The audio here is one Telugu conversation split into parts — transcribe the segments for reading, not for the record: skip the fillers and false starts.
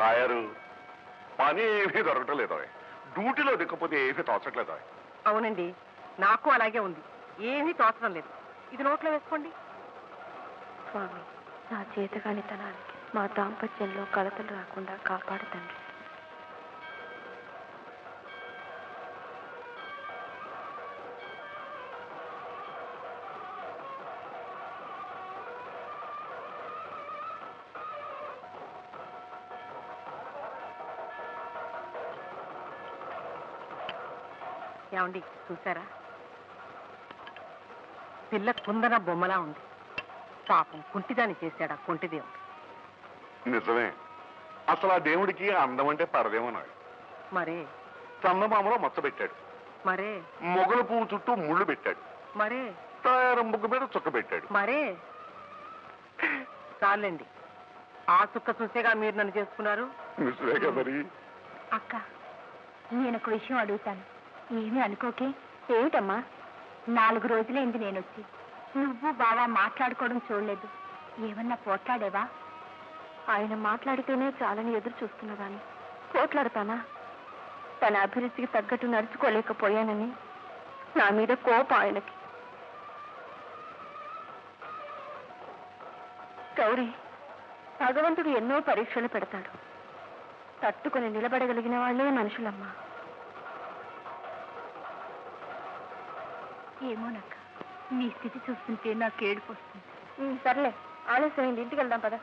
తాయారు పని ఏమీ దొరకటలేదు, డ్యూటీలో దిక్కపోతే ఏమీ తోచట్లేదు. అవునండి, నాకు అలాగే ఉంది, ఏమీ తోచడం లేదు. ఇది నోట్లో వేసుకోండి. స్వామి, నా చేతగానితనానికి మా దాంపత్యంలో కలతలు రాకుండా కాపాడుతండి. ఏమండి చూసారా, పిల్ల కుందన బొమ్మలా ఉంది. పాపం కుంటిదాన్ని చేశాడు ఆ కుంటిదేవుడు. నిజమే, అసలు ఆ దేవుడికి అందం అంటే పరదేమన్నాడు. మరే చందమామలో మచ్చ పెట్టాడు, మరే మొగల పువ్వు చుట్టూ ముళ్ళు పెట్టాడు, మరే తాయారు ముగ్గు మీద చుక్క పెట్టాడు. మరే చాలండి, ఆ చుక్క చూసేగా మీరు నన్ను చేసుకున్నారు. నిజమేగా మరి. అక్క, నేను ఒక విషయం అడుగుతాను, ఏమీ అనుకోకే. ఏమిటమ్మా? 4 రోజులైంది నేనొచ్చి, నువ్వు బాగా మాట్లాడుకోవడం చూడలేదు. ఏమన్నా పోట్లాడేవా? ఆయన మాట్లాడితేనే చాలని ఎదురు చూస్తున్నదాన్ని పోట్లాడతానా? తన అభిరుచికి తగ్గట్టు నడుచుకోలేకపోయానని నా మీద కోపం ఆయనకి. గౌరీ, భగవంతుడు ఎన్నో పరీక్షలు పెడతాడు, తట్టుకొని నిలబడగలిగిన వాళ్ళే మనుషులమ్మా. ఏమోనక్క, నీ స్థితి చూస్తుంటే నాకు ఏడుపు వస్తుంది. సర్లే, ఆలస్యమైంది, ఇంటికి వెళ్దాం పద.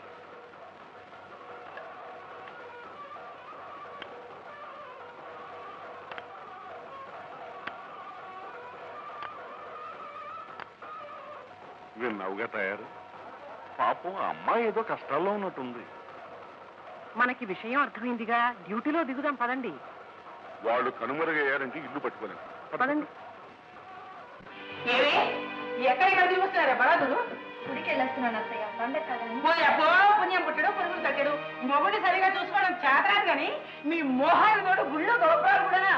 విన్నావుగా తయారు, పాపం అమ్మాయి ఏదో కష్టాల్లో ఉన్నట్టుంది. మనకి విషయం అర్థమైందిగా, డ్యూటీలో దిగుదాం పదండి. వాళ్ళు కనుమరుగయ్యారంటే ఇల్లు పట్టుకోలేము. పదండి. ఎక్కడికి దిగుతున్నారా బరాదులు? గుడికి వెళ్ళొస్తున్నాను అత్తయ్య, పోయబ్బో పుణ్యం పుట్టడు పురుగులు తగ్గడు. మొగుడి సరిగా చూసుకోవడం చేతరాదు కానీ మీ మోహాలు తోడు గుళ్ళు గోపురాలు కూడా.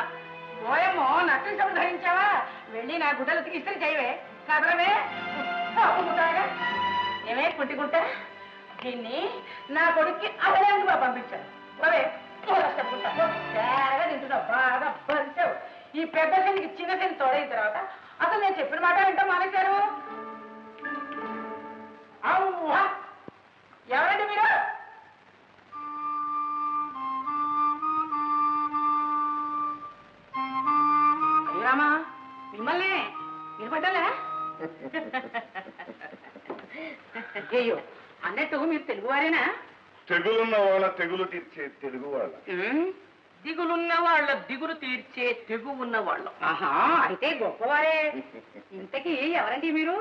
పోయమ్మో నక్కల చెవులు ధరించావా? వెళ్ళి నా గుడ్డలు ఇస్త్రీ చేయవే, కదలవే. ఏమే పుట్టిగుంట, దీన్ని నా కొడుక్కి అవలేందుగా పంపించాను. పోవే, తింటున్నావు, బాగా భరించావు. ఈ పెద్ద శనికి చిన్న శని తోడైన తర్వాత అసలు నేను చెప్పిన మాట ఏంటో మానేశారు. ఎవరండి మీరు? అయ్యామా మిమ్మల్ని నిలబడ్డాలే. అయ్యో, అన్నట్టు మీరు తెలుగువారేనా? తెగులున్న వాళ్ళ తెగులు తీర్చే తెలుగు వాళ్ళ. దిగులున్న వాళ్ళ దిగులు తీర్చే తెగు ఉన్న వాళ్ళు. ఆహా, అయితే గొప్పవారే. ఇంతకీ ఎవరండి మీరు?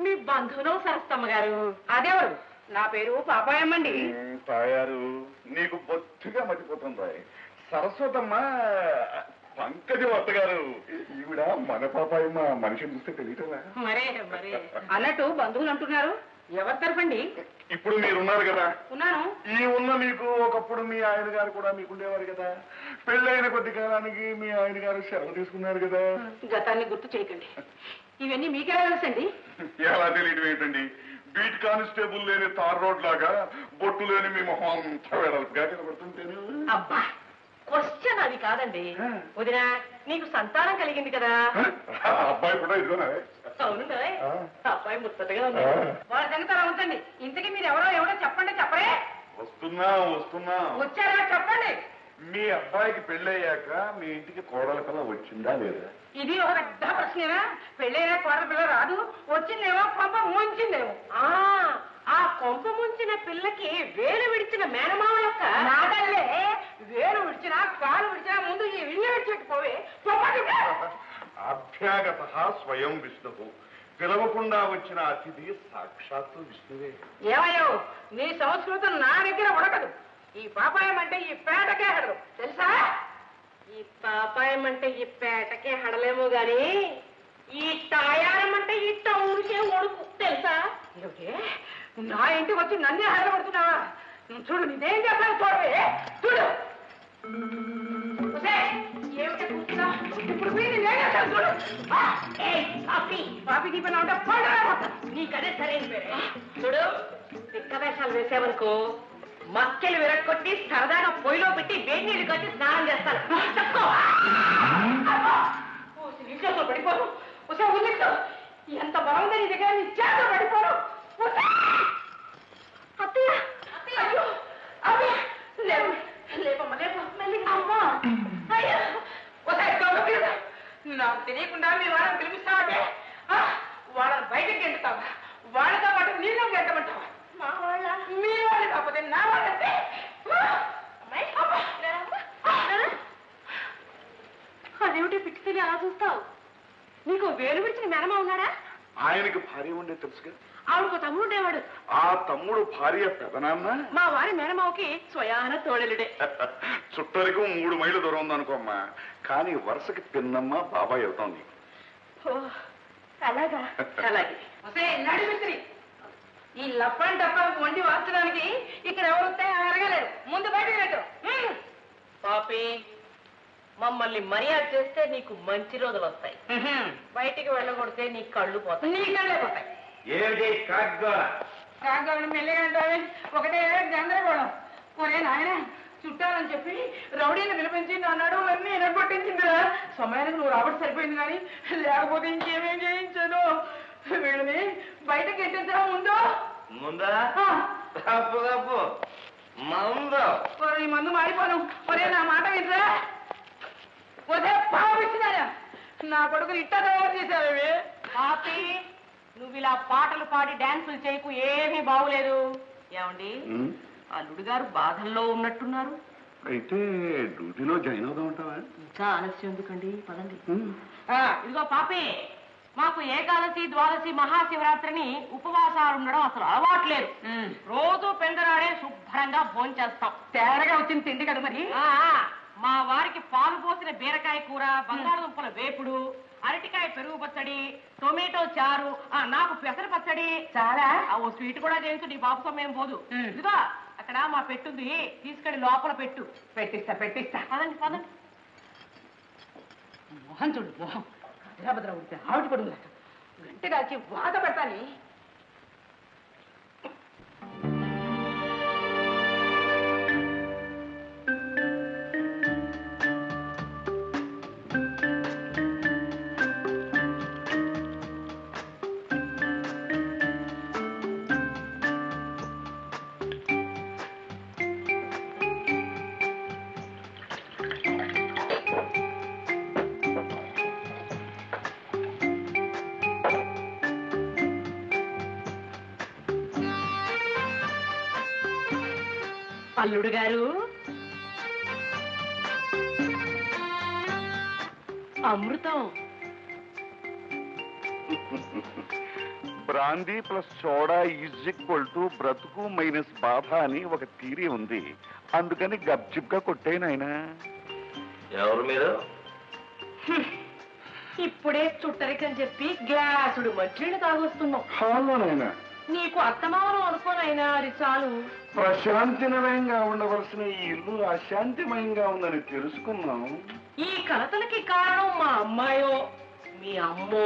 మీ బంధువులు సరస్తమ్మ గారు. అదేవారు? నా పేరు పాపాయమ్మండి. తాయారు, నీకు బొత్తుగా మర్చిపోతుంది. సరస్వతమ్మ పంకజ వద్ద గారు, ఈవిడ మన పాపాయమ్మ. మనిషిని చూస్తే తెలియటరా? మరే మరే. అన్నట్టు బంధువులు అంటున్నారు, ఎవరి తరఫండి? ఇప్పుడు మీరున్నారు కదా. ఉన్నాను. ఈ ఉన్న మీకు ఒకప్పుడు మీ ఆయన గారు కూడా మీకుండేవారు కదా. పెళ్ళైన కొద్ది కాలానికి మీ ఆయన గారు సెలవు తీసుకున్నారు కదా. గతాన్ని గుర్తు చేయకండి. ఇవన్నీ మీకెలా తెలుసండి? ఎలా తెలియటం ఏంటండి, బీట్ కానిస్టేబుల్ లేని తార్ రోడ్ లాగా బొట్టు లేని మీ మొహం అంతా వెడల్పుగా కనబడుతుంటేను. అబ్బా, క్వశ్చన్ అది కాదండి. వదినా, నీకు సంతానం కలిగింది కదా. అబ్బాయి కూడా ఇదిగోనా? అవును, అబ్బాయి ముచ్చటగా ఉంది. వాళ్ళ సంగతి అలా ఉంచండి. ఇంతకీ మీరు ఎవరో ఎవరో చెప్పండి. చెప్పరే? వస్తున్నా. వచ్చారా? చెప్పండి. మీ అబ్బాయికి పెళ్ళయ్యాక మీ ఇంటికి కోడల పిల్ల వచ్చిందా లేదా? ఇది ఒక పెద్ద ప్రశ్నేనా? పెళ్ళైనా కోడల పిల్ల రాదు, వచ్చిందేమో కొంప ముంచిందేమో. ఆ కొంప ముంచిన పిల్లకి వేలు విడిచిన మేనమామ యొక్క నాటల్లే. వేలు విడిచినా కాలు విడిచినా ముందు ఈ ఇల్లు విడిచిపెట్టుకోవే. అభ్యాగత స్వయం విష్ణువు, పిలవకుండా వచ్చిన అతిథి సాక్షాత్తు విష్ణువే. ఏమయ్యో, నీ సంస్కృతం నా దగ్గర ఉడకదు. ఈ పాపాయం అంటే ఈ పేటకే హడదు, తెలుసా? ఈ పాపాయం అంటే ఈ పేటకే హడలేమో గాని ఈ తాయారం అంటే ఈ టౌన్కే ఒడుకు, తెలుసా? నా ఇంటికి వచ్చి నన్నే హడబడుతున్నావా? చూడు, నీదేం చేస్తాను చూడవే. చూడు, ఏమిటో కూర్చున్నా. ఇప్పుడు మీరు నేనేస్తాను చూడు. పాపి దీపన ఉంటే పండుగ నీకదే సరైన పేరే. చూడు, తిక్క వేషాలు వేసావనుకో మక్కెలు విరక్కొట్టి సరదాగా పొయ్యిలో పెట్టి వేడి నీళ్ళు కట్టి స్నానం చేస్తారు. నీళ్ళతో పడిపోను. ఒకసారి ఉన్నట్టు ఎంత బాగుందని దగ్గర నిత్యాతో పడిపోను. అత్తయ్య అయ్యో అదే లేవు లేపమ్మ లేప అమ్మా అయ్యో ఒకసారి నాకు తెలియకుండా మీ వాళ్ళని పిలిపిస్తావంటే వాళ్ళని బయటకు గెంటుతావా? వాళ్ళతో పాటు నీళ్ళు గెంటమంటావా? మా వాళ్ళ మీ వాళ్ళు కాకపోతే నా వాళ్ళంటే అదేమిటి పిచ్చితేలి అలా చూస్తావు? నీకు వేలు విడిచిన మేనమా ఉన్నాడా? ఆయనకి భార్య ఉండే తెలుసుగా. ఆవిడకు తమ్ముడు ఉండేవాడు. ఆ తమ్ముడు భార్య పెదనాన్న మా వారి మేనమావకి స్వయాన తోడలుడే. చుట్టరికి 3 మైళ్ళు దూరం ఉందనుకోమ్మా. కానీ వరుసకి పిన్నమ్మ బాబాయ్ అవుతాం నీకు. అలాగా అలాగే నడిమిత్రి ఈ లప్పని డబ్బాకు వండి వార్చడానికి ఇక్కడ ఎవరు వస్తే అరగలేరు. ముందు బయట పాపి మమ్మల్ని మర్యాద చేస్తే నీకు మంచి రోజులు వస్తాయి. బయటికి వెళ్ళగొడితే నీ కళ్ళు పోతాయి. నీ కళ్ళే పోతాయి. ఏమిటి కాగ్గాని మెల్లిగా ఒకటే గందరగోళం. ఒరే నాయన చుట్టాలని చెప్పి రౌడీని పిలిపించి అన్నాడు అన్నీ ఎనగొట్టించిందిరా. సమయానికి నువ్వు రాబట్టి సరిపోయింది కానీ లేకపోతే ఇంకేమేం చేయించాను. వీళ్ళని బయటకి ఎట్టించడం ముందా తప్పు ఈ మందు మారిపోను. ఒరే నా మాట వినరా? ఒరే పాపించినారా నా కొడుకుని ఇట్టా తయారు చేశారు. పాపి నువ్వు ఇలా పాటలు పాడి డాన్సులు చేయకు, ఏమీ బాగులేదు. ఏమండి అల్లుడు గారు బాధల్లో ఉన్నట్టున్నారు. అయితే డ్యూటీలో జాయిన్ అవుదాం అంటావా? ఇంకా ఆలస్యం ఎందుకండి, పదండి. ఇదిగో పాపి, మాకు ఏకాదశి ద్వాదశి మహాశివరాత్రిని ఉపవాసాలు ఉండడం అసలు అలవాట్లేదు. రోజు పెందరాడే శుభ్రంగా భోంచేస్తాం. తేరగా వచ్చింది తిండి కదా మరి. మా వారికి పాలు పోసిన బీరకాయ కూర, బంగాళదుంపల వేపుడు, అరటికాయ పెరుగు పచ్చడి, టొమాటో చారు, నాకు పెసర పచ్చడి. చాలా ఓ స్వీట్ కూడా చేయించు, నీ బాబు సమయం పోదు. ఇదిగో అక్కడ మా పెట్టుంది, తీసుకెళ్ళి లోపల పెట్టు. పెట్టిస్తా పదండి పదండి. మోహన్ చూడు మోహం భద్ర ఉడితే ఆవిడ పడుంది గంట కాల్చి వాత పెడతాని. అల్లుడు గారు అమృతం. Brandy plus soda is equal to బ్రతుకు మైనస్ బాధ అని ఒక థీరీ ఉంది. అందుకని గప్చిప్ గా కొట్టేనాయన. ఎవరు మీరు? ఇప్పుడే చుట్టరికని చెప్పి గ్లాసుడు మజ్జిగ తాగొస్తున్నావు. హాలోనైనా నీకు అత్తమానం అనుకోనైనా అది చాలు. ప్రశాంతిమయంగా ఉండవలసిన ఈ ఇల్లు అశాంతిమయంగా ఉందని తెలుసుకున్నాం. ఈ కలతలకి కారణం మా అమ్మాయో మీ అమ్మో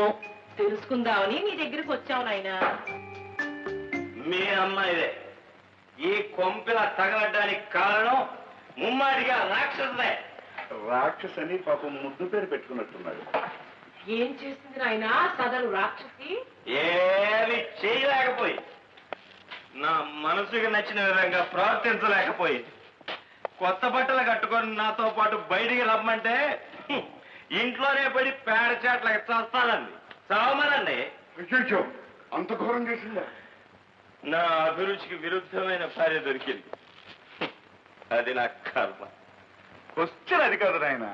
తెలుసుకుందామని నీ దగ్గరికి వచ్చావు నాయనా. మీ అమ్మాయిదే. ఈ కొంపెల తగలడానికి కారణం ముమ్మాడిగా రాక్షసులే. రాక్షసని పాపం ముద్దు పేరు పెట్టుకున్నట్టున్నాడు. ఏం చేసింది నాయనా సదరు రాక్షసి? ఏమి చేయలేకపోయి, నా మనసుకి నచ్చిన విధంగా ప్రవర్తించలేకపోయి, కొత్త బట్టలు కట్టుకొని నాతో పాటు బయటికి రమ్మంటే ఇంట్లోనే పడి పేడ చాట్లకి చస్తానండి. చావమనండి. అయ్యో అంత ఘోరం చేసిందా? నా అభిరుచికి విరుద్ధమైన భార్య దొరికింది. అది నా కర్మ. క్వశ్చన్ అది కాదు నాయన.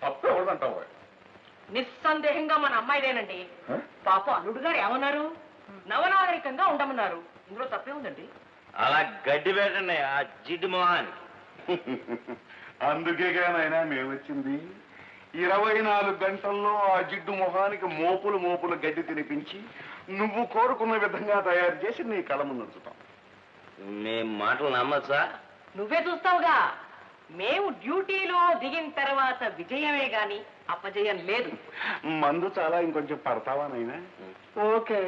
తప్పు ఎవరిదంటావు? నిస్సందేహంగా మన అమ్మాయిదేనండి. పాప అల్లుడు గారు ఏమన్నారు? నవనాగరికంగా ఉండమన్నారు. ఇందులో తప్పే ఉందండి. అలా గడ్డి పెట్టండి ఆ జిడ్డు మొహాన్ని. అందుకేగానైనా మేమొచ్చింది. 24 గంటల్లో ఆ జిడ్డు మొహానికి మోపులు గడ్డి తినిపించి నువ్వు కోరుకున్న విధంగా తయారు చేసి నీ కళ ముందుంచుతాం. మేం మాటలు నమ్మచ్చా? నువ్వే చూస్తావుగా. మేము డ్యూటీలో దిగిన తర్వాత విజయమే గాని అపజయం లేదు. మందు చాలా ఇంకొంచెం పడతావా నాయనా? ఓకే.